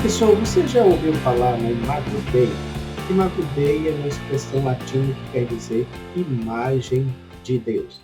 Professor, você já ouviu falar no Imago Dei? Imago Dei é uma expressão latina que quer dizer imagem de Deus.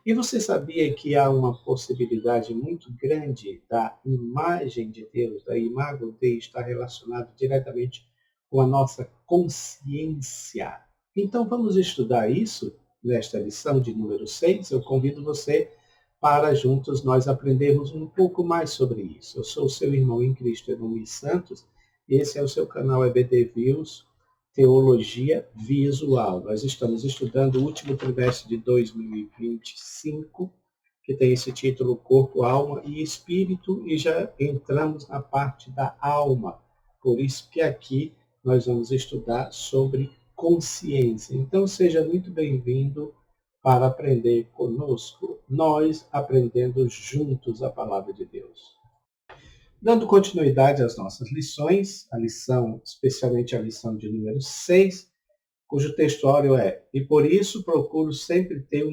E você sabia que há uma possibilidade muito grande da imagem de Deus, da Imago Dei, estar relacionado diretamente com a nossa consciência? Então vamos estudar isso nesta lição de número 6. Eu convido você para juntos nós aprendermos um pouco mais sobre isso. Eu sou o seu irmão em Cristo, Enomir Santos, e esse é o seu canal EBD Views, Teologia Visual. Nós estamos estudando o último trimestre de 2025, que tem esse título Corpo, Alma e Espírito, e já entramos na parte da alma. Por isso que aqui nós vamos estudar sobre consciência. Então seja muito bem-vindo para aprender conosco, nós aprendendo juntos a palavra de Deus. Dando continuidade às nossas lições, especialmente a lição de número 6, cujo textuário é: e por isso procuro sempre ter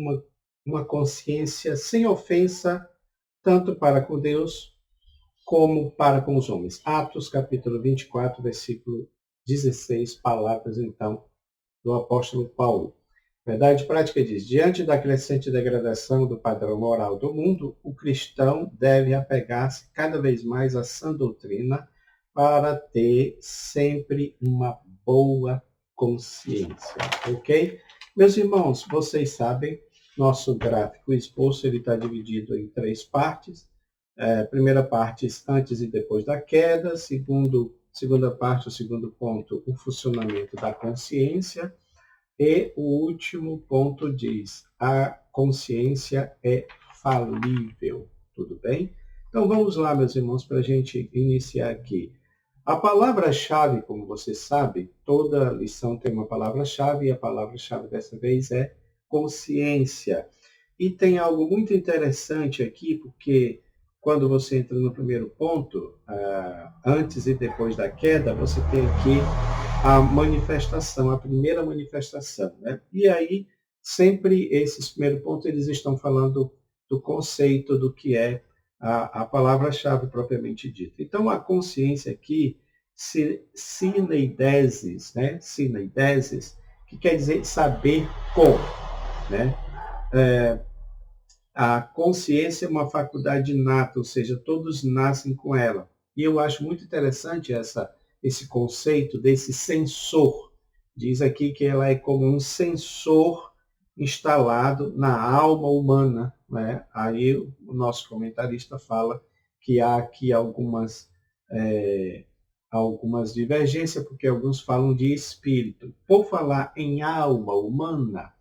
uma consciência sem ofensa, tanto para com Deus como para com os homens. Atos capítulo 24, versículo 16, palavras então do apóstolo Paulo. Verdade prática diz: diante da crescente degradação do padrão moral do mundo, o cristão deve apegar-se cada vez mais à sã doutrina para ter sempre uma boa consciência. Ok? Meus irmãos, vocês sabem, nosso gráfico exposto está dividido em 3 partes. Primeira parte, antes e depois da queda. Segunda parte, o segundo ponto, o funcionamento da consciência. E o último ponto diz: a consciência é falível. Tudo bem? Então vamos lá, meus irmãos, para a gente iniciar aqui. A palavra-chave, como você sabe, toda lição tem uma palavra-chave, e a palavra-chave dessa vez é consciência. E tem algo muito interessante aqui, porque quando você entra no primeiro ponto, antes e depois da queda, você tem aqui a manifestação, a primeira manifestação, né? E aí, sempre esses primeiros pontos, eles estão falando do conceito do que é a palavra-chave propriamente dita. Então, a consciência aqui, sineidesis, né? Sineidesis, que quer dizer saber como, né? A consciência é uma faculdade inata, ou seja, todos nascem com ela. E eu acho muito interessante esse conceito desse sensor. Diz aqui que ela é como um sensor instalado na alma humana, né? Aí o nosso comentarista fala que há aqui algumas divergências, porque alguns falam de espírito. Por falar em alma humana,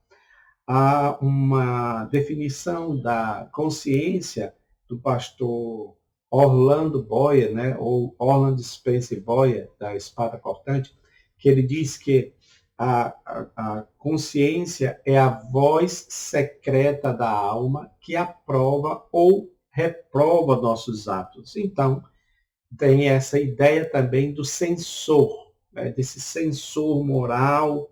há uma definição da consciência do pastor Orlando Boyer, né, ou Orlando Spencer Boyer, da Espada Cortante, que ele diz que a consciência é a voz secreta da alma que aprova ou reprova nossos atos. Então, tem essa ideia também do sensor, né, desse sensor moral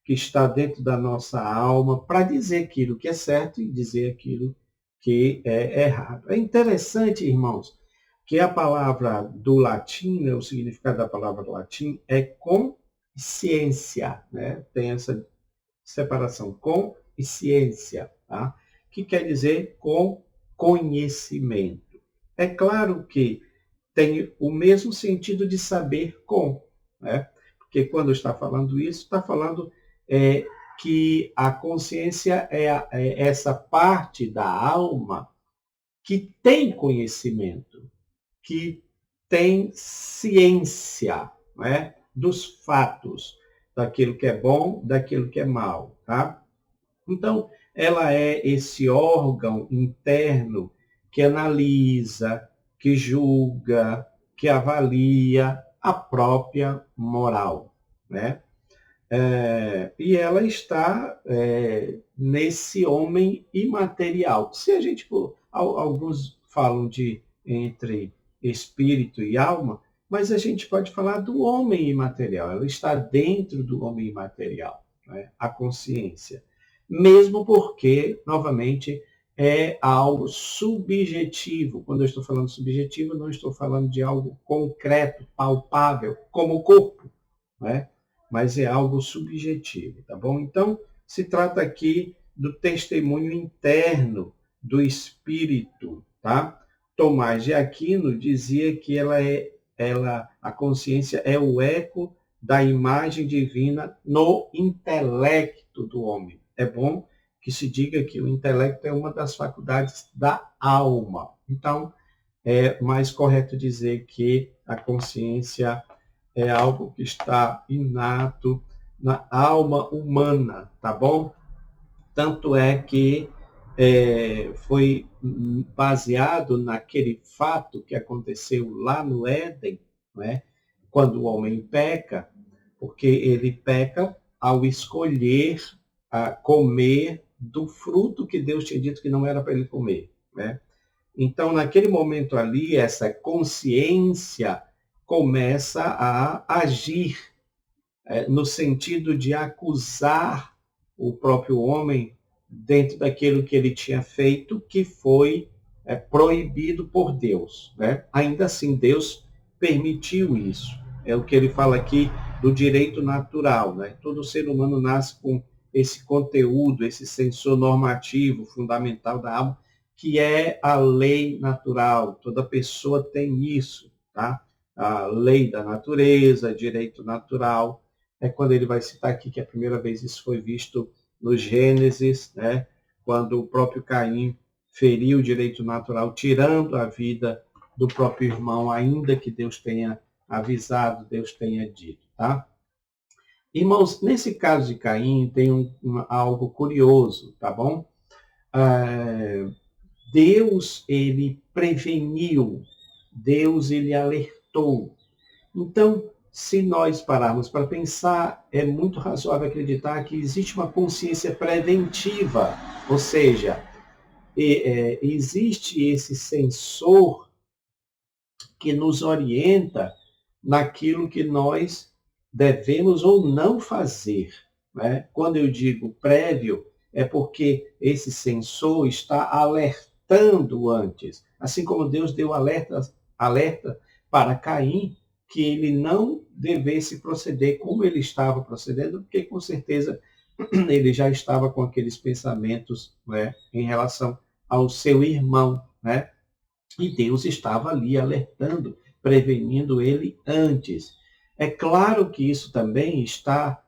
que está dentro da nossa alma para dizer aquilo que é certo e dizer aquilo que é errado. É interessante, irmãos, que a palavra do latim, né, o significado da palavra do latim é consciência, né? Tem essa separação, com e ciência, tá? Que quer dizer com conhecimento. É claro que tem o mesmo sentido de saber com, né? Porque quando está falando isso, está falando que a consciência é essa parte da alma que tem conhecimento, que tem ciência, né, dos fatos, daquilo que é bom, daquilo que é mal, tá? Então, ela é esse órgão interno que analisa, que julga, que avalia a própria moral, né? E ela está nesse homem imaterial. Se a gente, alguns falam de entre espírito e alma, mas a gente pode falar do homem imaterial. Ela está dentro do homem imaterial, né? A consciência. Mesmo porque, novamente, é algo subjetivo. Quando eu estou falando subjetivo, não estou falando de algo concreto, palpável, como o corpo, né? Mas é algo subjetivo, tá bom? Então, se trata aqui do testemunho interno do espírito, tá? Tomás de Aquino dizia que a consciência é o eco da imagem divina no intelecto do homem. É bom que se diga que o intelecto é uma das faculdades da alma. Então, é mais correto dizer que a consciência é algo que está inato na alma humana, tá bom? Tanto é que foi baseado naquele fato que aconteceu lá no Éden, né? Quando o homem peca, porque ele peca ao escolher comer do fruto que Deus tinha dito que não era para ele comer, né? Então, naquele momento ali, essa consciência começa a agir no sentido de acusar o próprio homem dentro daquilo que ele tinha feito, que foi proibido por Deus, né? Ainda assim, Deus permitiu isso. É o que ele fala aqui do direito natural, né? Todo ser humano nasce com esse conteúdo, esse sensor normativo fundamental da alma, que é a lei natural. Toda pessoa tem isso, tá? A lei da natureza, direito natural. É quando ele vai citar aqui que a primeira vez isso foi visto no Gênesis, né? Quando o próprio Caim feriu o direito natural, tirando a vida do próprio irmão, ainda que Deus tenha avisado, Deus tenha dito, tá? Irmãos, nesse caso de Caim tem algo curioso, tá bom? Deus, ele preveniu, Deus, ele alertou. Então, se nós pararmos para pensar, é muito razoável acreditar que existe uma consciência preventiva, ou seja, existe esse sensor que nos orienta naquilo que nós devemos ou não fazer, né? Quando eu digo prévio, é porque esse sensor está alertando antes. Assim como Deus deu alerta para Caim, que ele não devesse proceder como ele estava procedendo, porque com certeza ele já estava com aqueles pensamentos, né, em relação ao seu irmão, né? E Deus estava ali alertando, prevenindo ele antes. É claro que isso também está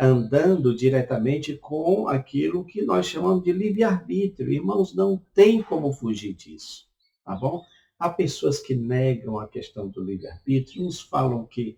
andando diretamente com aquilo que nós chamamos de livre-arbítrio. Irmãos, não tem como fugir disso, tá bom? Há pessoas que negam a questão do livre-arbítrio, uns falam que,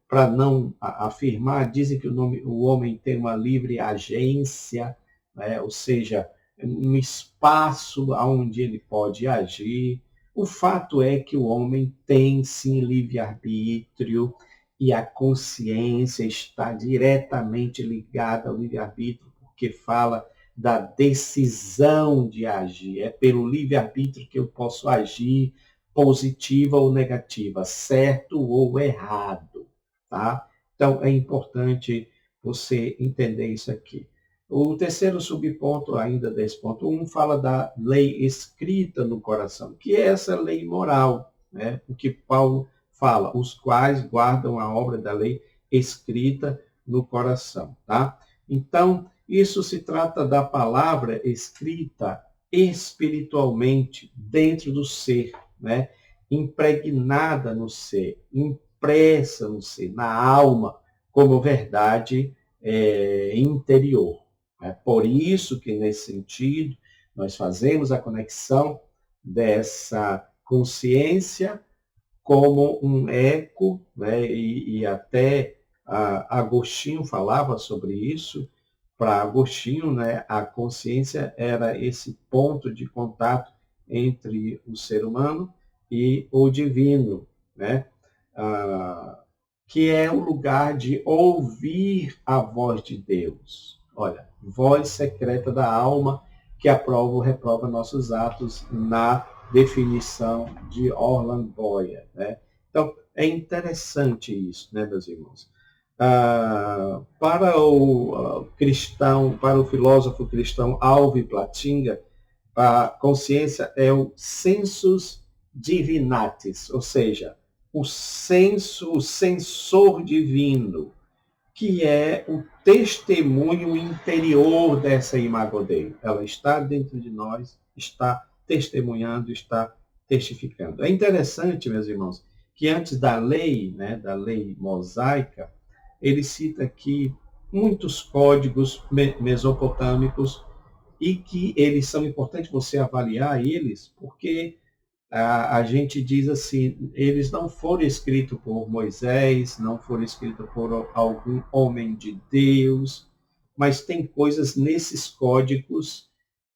para não afirmar, dizem que o homem tem uma livre agência, né? Ou seja, um espaço onde ele pode agir. O fato é que o homem tem sim livre-arbítrio e a consciência está diretamente ligada ao livre-arbítrio, porque fala da decisão de agir. É pelo livre-arbítrio que eu posso agir, positiva ou negativa, certo ou errado, tá? Então é importante você entender isso aqui. O terceiro subponto, ainda desse ponto 1, fala da lei escrita no coração, que é essa lei moral, né? O que Paulo fala, os quais guardam a obra da lei escrita no coração, tá? Então, isso se trata da palavra escrita espiritualmente dentro do ser, né? Impregnada no ser, impressa no ser, na alma, como verdade interior. É por isso que, nesse sentido, nós fazemos a conexão dessa consciência como um eco, né? E até Agostinho falava sobre isso. Para Agostinho, né, a consciência era esse ponto de contato entre o ser humano e o divino, né? Que é o lugar de ouvir a voz de Deus. Olha, voz secreta da alma que aprova ou reprova nossos atos na definição de Orland Boyer, né? Então, é interessante isso, né, meus irmãos? Para o cristão, para o filósofo cristão Alvin Plantinga, a consciência é o sensus divinatis, ou seja, o senso, o sensor divino, que é o testemunho interior dessa imago Dei. Ela está dentro de nós, está testemunhando, está testificando. É interessante, meus irmãos, que antes da lei, né, da lei mosaica, ele cita aqui muitos códigos mesopotâmicos e que eles são importantes você avaliar eles, porque a gente diz assim, eles não foram escritos por Moisés, não foram escritos por algum homem de Deus, mas tem coisas nesses códigos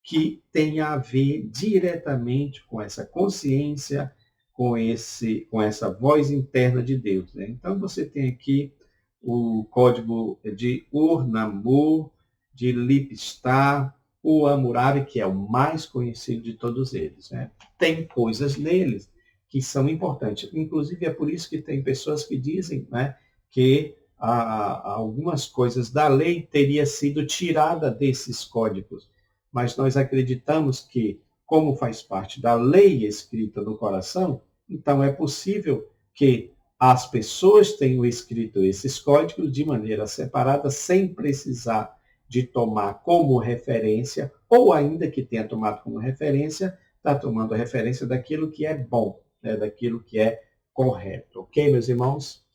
que têm a ver diretamente com essa consciência, com essa voz interna de Deus. Né? Então você tem aqui o código de Ur-Nammu, de Lipstar, o Hammurabi, que é o mais conhecido de todos eles. Né? Tem coisas neles que são importantes. Inclusive, é por isso que tem pessoas que dizem, né, que algumas coisas da lei teria sido tirada desses códigos. Mas nós acreditamos que, como faz parte da lei escrita no coração, então é possível que as pessoas tenham escrito esses códigos de maneira separada, sem precisar de tomar como referência, ou ainda que tenha tomado como referência, está tomando a referência daquilo que é bom, né, daquilo que é correto. Ok, meus irmãos?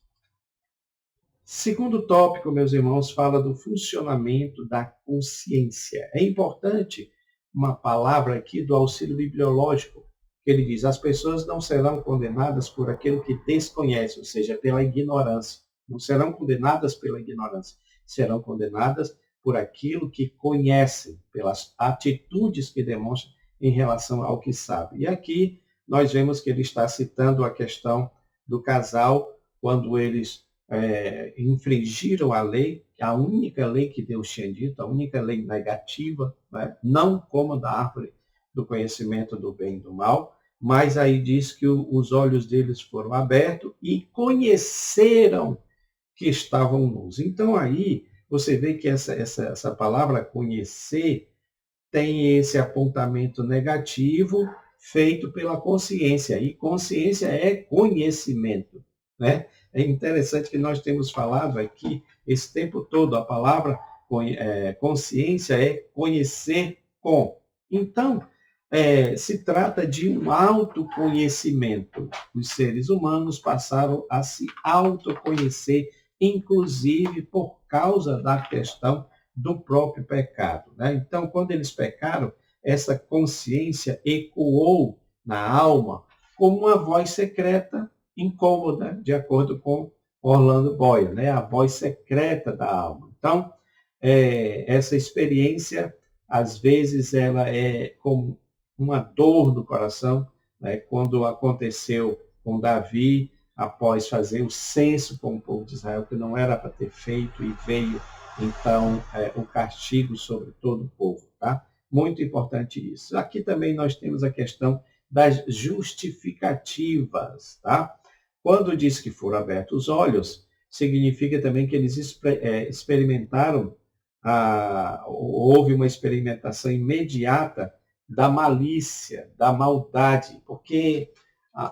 Segundo tópico, meus irmãos, fala do funcionamento da consciência. É importante uma palavra aqui do auxílio bibliológico, que ele diz: as pessoas não serão condenadas por aquilo que desconhecem, ou seja, pela ignorância. Não serão condenadas pela ignorância, serão condenadas por aquilo que conhecem, pelas atitudes que demonstram em relação ao que sabem. E aqui nós vemos que ele está citando a questão do casal, quando eles infringiram a lei, a única lei que Deus tinha dito, a única lei negativa, né? Não como da árvore do conhecimento do bem e do mal, mas aí diz que os olhos deles foram abertos e conheceram que estavam nus. Então aí você vê que essa palavra conhecer tem esse apontamento negativo feito pela consciência, e consciência é conhecimento, né? É interessante que nós temos falado aqui esse tempo todo, a palavra consciência é conhecer com. Então, se trata de um autoconhecimento. Os seres humanos passaram a se autoconhecer, inclusive por causa da questão do próprio pecado. Né? Então, quando eles pecaram, essa consciência ecoou na alma como uma voz secreta, incômoda, de acordo com Orlando Boyle, né? A voz secreta da alma. Então, essa experiência, às vezes, ela é como uma dor no coração, né? Quando aconteceu com Davi, após fazer o censo com o povo de Israel, que não era para ter feito, e veio então o castigo sobre todo o povo, tá? Muito importante isso. Aqui também nós temos a questão das justificativas, tá? Quando diz que foram abertos os olhos, significa também que eles experimentaram, houve uma experimentação imediata da malícia, da maldade, porque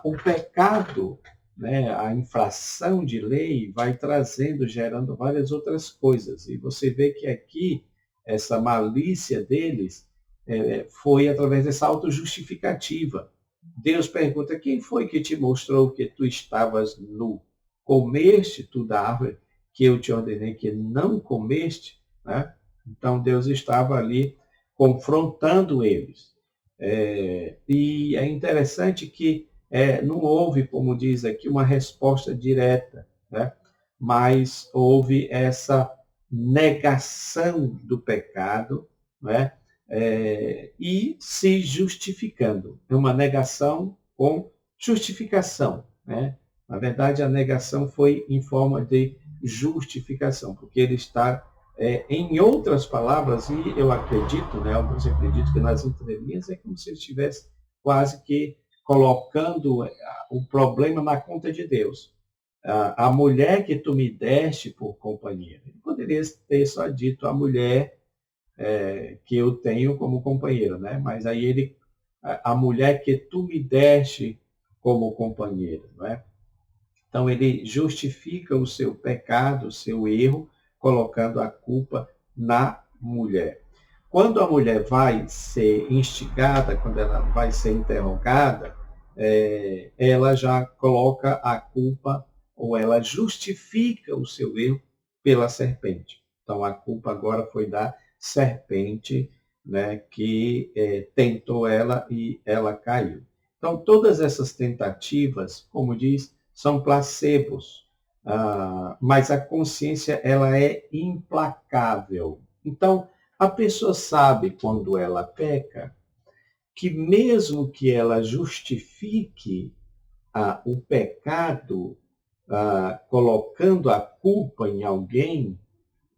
o pecado, né, a infração de lei vai trazendo, gerando várias outras coisas. E você vê que aqui, essa malícia deles foi através dessa autojustificativa. Deus pergunta: quem foi que te mostrou que tu estavas nu? Comeste tu da árvore que eu te ordenei que não comeste? Né? Então Deus estava ali confrontando eles. E é interessante que não houve, como diz aqui, uma resposta direta, né? Mas houve essa negação do pecado, né? E se justificando. É uma negação com justificação, né? Na verdade, a negação foi em forma de justificação, porque ele está, em outras palavras, e eu acredito, né, alguns acreditam que nas entrelinhas é como se ele estivesse quase que colocando o problema na conta de Deus. A mulher que tu me deste por companhia. Ele poderia ter só dito a mulher que eu tenho como companheiro, né? Mas aí a mulher que tu me deste como companheiro, né? Então ele justifica o seu pecado, o seu erro, colocando a culpa na mulher. Quando a mulher vai ser instigada, quando ela vai ser interrogada, ela já coloca a culpa ou ela justifica o seu erro pela serpente. Então a culpa agora foi da serpente, né, que tentou ela e ela caiu. Então todas essas tentativas, como diz, são placebos, mas a consciência ela é implacável. Então a pessoa sabe quando ela peca que mesmo que ela justifique o pecado, colocando a culpa em alguém,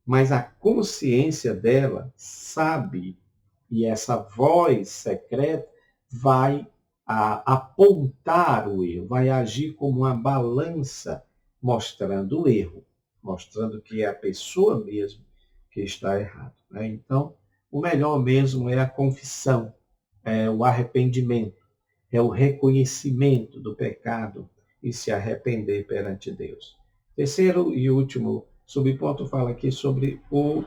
mas a consciência dela sabe, e essa voz secreta vai apontar o erro, vai agir como uma balança, mostrando o erro, mostrando que é a pessoa mesmo que está errada, né? Então, o melhor mesmo é a confissão, é o arrependimento, é o reconhecimento do pecado e se arrepender perante Deus. Terceiro e último subponto fala aqui sobre o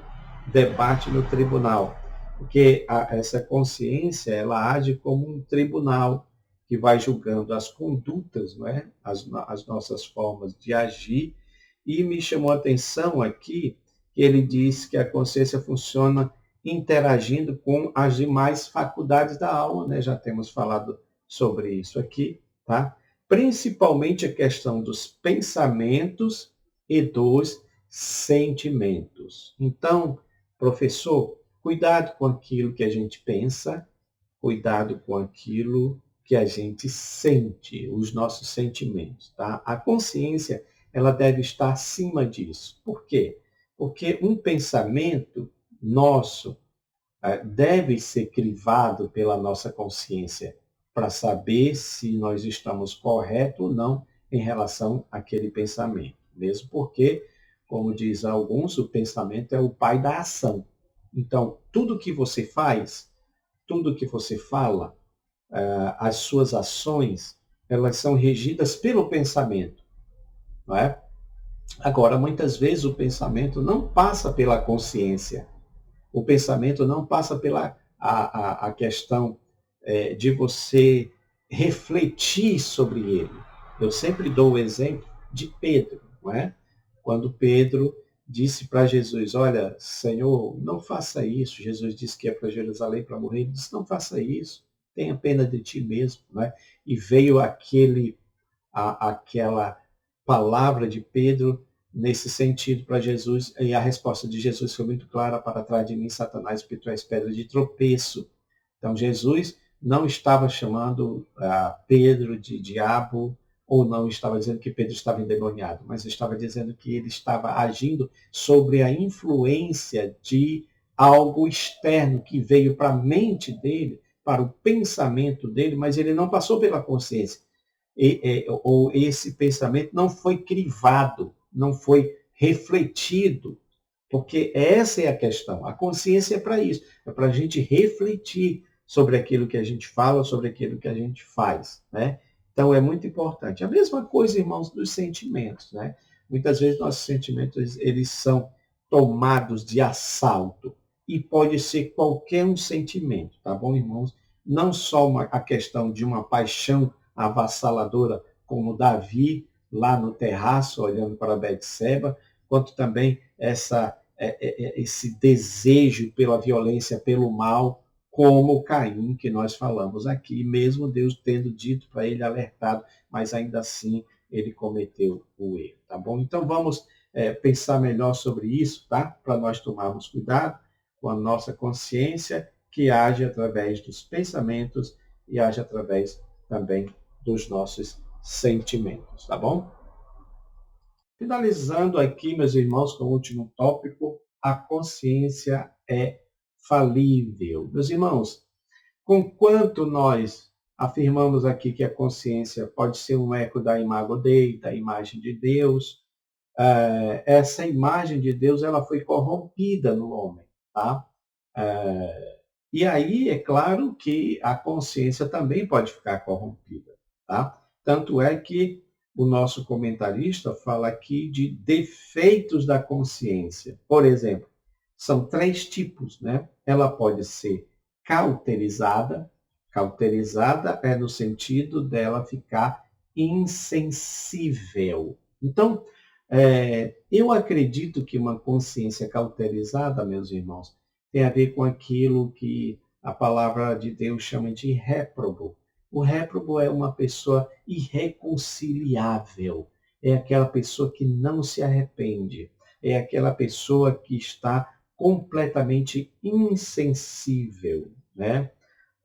debate no tribunal, porque essa consciência ela age como um tribunal que vai julgando as condutas, não é? As nossas formas de agir, e me chamou a atenção aqui que ele diz que a consciência funciona interagindo com as demais faculdades da alma, né? Já temos falado sobre isso aqui, tá? Principalmente a questão dos pensamentos e dos sentimentos. Então, professor, cuidado com aquilo que a gente pensa, cuidado com aquilo que a gente sente, os nossos sentimentos, tá? A consciência, ela deve estar acima disso. Por quê? Porque um pensamento nosso deve ser crivado pela nossa consciência para saber se nós estamos corretos ou não em relação àquele pensamento. Mesmo porque, como diz alguns, o pensamento é o pai da ação. Então, tudo que você faz, tudo que você fala, as suas ações, elas são regidas pelo pensamento, não é? Agora, muitas vezes o pensamento não passa pela consciência. O pensamento não passa pela a questão de você refletir sobre ele. Eu sempre dou o exemplo de Pedro, não é? Quando Pedro disse para Jesus, olha, Senhor, não faça isso. Jesus disse que é para Jerusalém para morrer. Ele disse, não faça isso. Tenha pena de ti mesmo. Não é? E veio aquela palavra de Pedro nesse sentido para Jesus, e a resposta de Jesus foi muito clara: para trás de mim, Satanás, porque tu és pedra de tropeço. Então, Jesus não estava chamando Pedro de diabo, ou não estava dizendo que Pedro estava endemoniado, mas estava dizendo que ele estava agindo sobre a influência de algo externo que veio para a mente dele, para o pensamento dele, mas ele não passou pela consciência. Ou esse pensamento não foi crivado, não foi refletido, porque essa é a questão. A consciência é para isso, é para a gente refletir sobre aquilo que a gente fala, sobre aquilo que a gente faz, né? Então é muito importante. A mesma coisa, irmãos, dos sentimentos, né? Muitas vezes nossos sentimentos eles são tomados de assalto e pode ser qualquer um sentimento, tá bom, irmãos? Não só a questão de uma paixão avassaladora, como Davi lá no terraço olhando para Betseba, quanto também esse desejo pela violência, pelo mal, como Caim, que nós falamos aqui, mesmo Deus tendo dito para ele, alertado, mas ainda assim ele cometeu o erro, tá bom? Então vamos pensar melhor sobre isso, tá? Para nós tomarmos cuidado com a nossa consciência, que age através dos pensamentos e age através também dos nossos sentimentos, tá bom? Finalizando aqui, meus irmãos, com o último tópico, a consciência é falível. Meus irmãos, conquanto nós afirmamos aqui que a consciência pode ser um eco da imago Dei, da imagem de Deus, essa imagem de Deus ela foi corrompida no homem, tá? E aí, é claro que a consciência também pode ficar corrompida, tá? Tanto é que o nosso comentarista fala aqui de defeitos da consciência. Por exemplo, são 3 tipos, né? Ela pode ser cauterizada. Cauterizada é no sentido dela ficar insensível. Então, eu acredito que uma consciência cauterizada, meus irmãos, tem a ver com aquilo que a palavra de Deus chama de réprobo. O réprobo é uma pessoa irreconciliável, é aquela pessoa que não se arrepende, é aquela pessoa que está completamente insensível, né?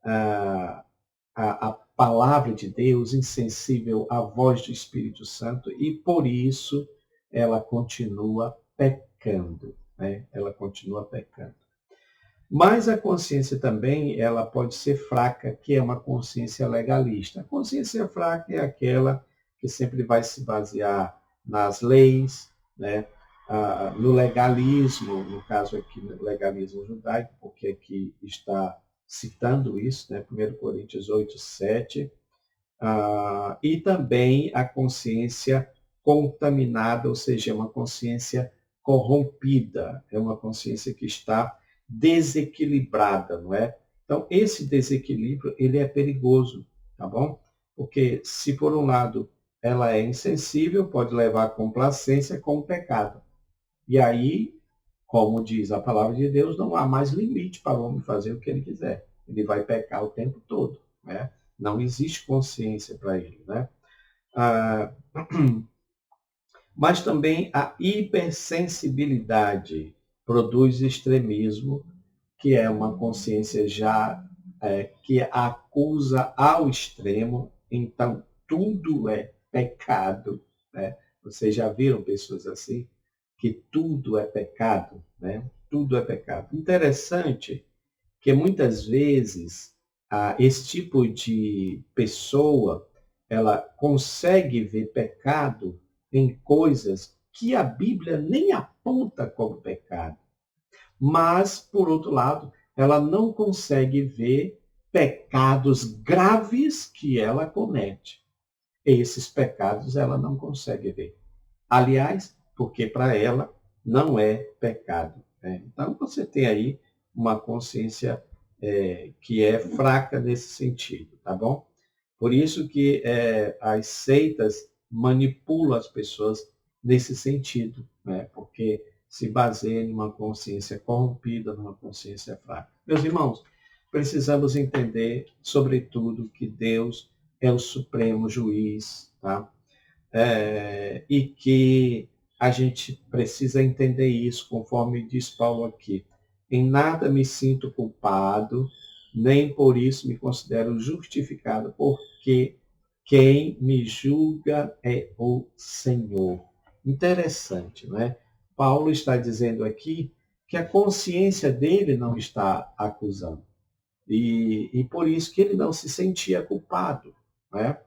a, a palavra de Deus, insensível à voz do Espírito Santo, e por isso ela continua pecando, né? Ela continua pecando. Mas a consciência também, ela pode ser fraca, que é uma consciência legalista. A consciência fraca é aquela que sempre vai se basear nas leis, né? No legalismo, no caso aqui, no legalismo judaico, porque aqui está citando isso, né? 1 Coríntios 8, 7. E também a consciência contaminada, ou seja, uma consciência corrompida, é uma consciência que está desequilibrada, não é? Então, esse desequilíbrio, ele é perigoso, tá bom? Porque se por um lado ela é insensível, pode levar à complacência com o pecado. E aí, como diz a palavra de Deus, não há mais limite para o homem fazer o que ele quiser. Ele vai pecar o tempo todo, né? Não existe consciência para ele, né? Ah, mas também a hipersensibilidade produz extremismo, que é uma consciência já que acusa ao extremo, então tudo é pecado, né? Vocês já viram pessoas assim? Que tudo é pecado, né? Tudo é pecado. Interessante que muitas vezes esse tipo de pessoa ela consegue ver pecado em coisas que a Bíblia nem aponta como pecado. Mas, por outro lado, ela não consegue ver pecados graves que ela comete. Esses pecados ela não consegue ver. Aliás, porque para ela não é pecado, né? Então, você tem aí uma consciência que é fraca nesse sentido, tá bom? Por isso que as seitas manipulam as pessoas nesse sentido, né? Porque se baseia em uma consciência corrompida, numa consciência fraca. Meus irmãos, precisamos entender, sobretudo, que Deus é o supremo juiz, tá? E que a gente precisa entender isso, conforme diz Paulo aqui. Em nada me sinto culpado, nem por isso me considero justificado, porque quem me julga é o Senhor. Interessante, não é? Paulo está dizendo aqui que a consciência dele não está acusando. E por isso que ele não se sentia culpado, não é?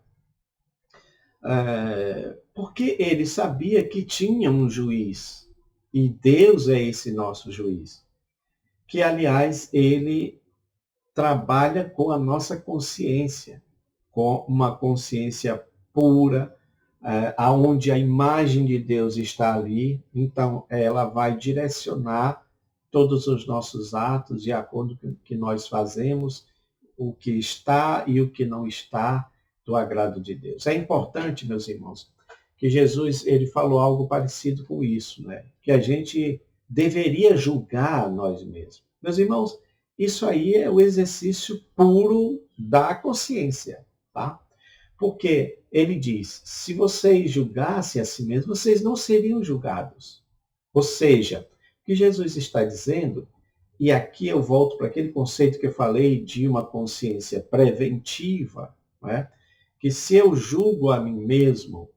Porque ele sabia que tinha um juiz, e Deus é esse nosso juiz, que, aliás, ele trabalha com a nossa consciência, com uma consciência pura, aonde a imagem de Deus está ali, então ela vai direcionar todos os nossos atos de acordo com o que nós fazemos, o que está e o que não está do agrado de Deus. É importante, meus irmãos, que Jesus ele falou algo parecido com isso, né? Que a gente deveria julgar nós mesmos. Meus irmãos, isso aí é o exercício puro da consciência, tá? Porque ele diz: se vocês julgassem a si mesmos, vocês não seriam julgados. Ou seja, o que Jesus está dizendo, e aqui eu volto para aquele conceito que eu falei de uma consciência preventiva, né? Que se eu julgo a mim mesmo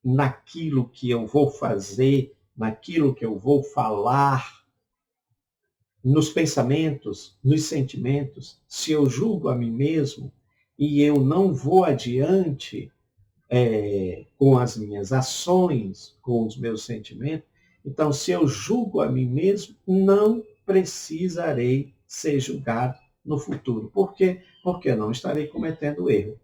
naquilo que eu vou fazer, naquilo que eu vou falar, nos pensamentos, nos sentimentos, se eu julgo a mim mesmo e eu não vou adiante com as minhas ações, com os meus sentimentos, então, se eu julgo a mim mesmo, não precisarei ser julgado no futuro. Por quê? Porque eu não estarei cometendo erro,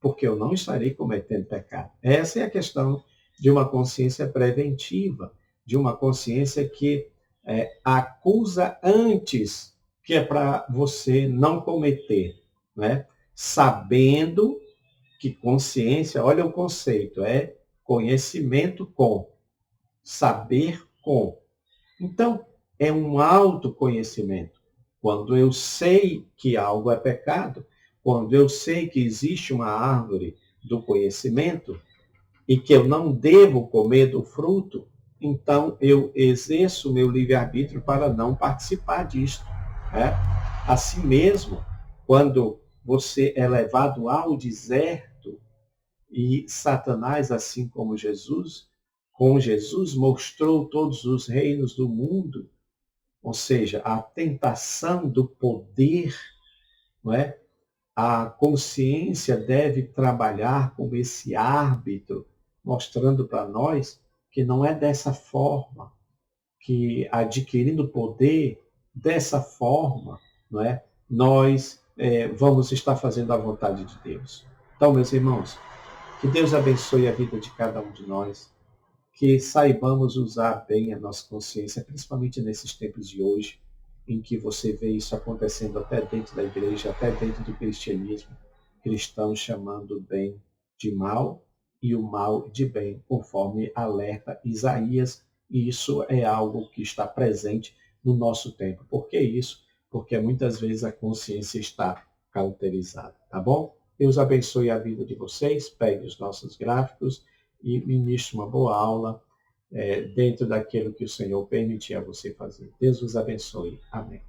porque eu não estarei cometendo pecado. Essa é a questão de uma consciência preventiva, de uma consciência que acusa antes, que é para você não cometer, né? Sabendo que consciência, olha o conceito, é conhecimento com, saber com. Então, é um autoconhecimento. Quando eu sei que algo é pecado, quando eu sei que existe uma árvore do conhecimento e que eu não devo comer do fruto, então eu exerço o meu livre-arbítrio para não participar disto. Né? Assim mesmo, quando você é levado ao deserto e Satanás, assim como Jesus, com Jesus mostrou todos os reinos do mundo, ou seja, a tentação do poder, não é? A consciência deve trabalhar como esse árbitro, mostrando para nós que não é dessa forma, que adquirindo poder dessa forma, não é? Nós vamos estar fazendo a vontade de Deus. Então, meus irmãos, que Deus abençoe a vida de cada um de nós, que saibamos usar bem a nossa consciência, principalmente nesses tempos de hoje, em que você vê isso acontecendo até dentro da igreja, até dentro do cristianismo, cristãos chamando o bem de mal e o mal de bem, conforme alerta Isaías, e isso é algo que está presente no nosso tempo. Por que isso? Porque muitas vezes a consciência está cauterizada, tá bom? Deus abençoe a vida de vocês, pegue os nossos gráficos e ministre uma boa aula dentro daquilo que o Senhor permitir a você fazer. Deus os abençoe. Amém.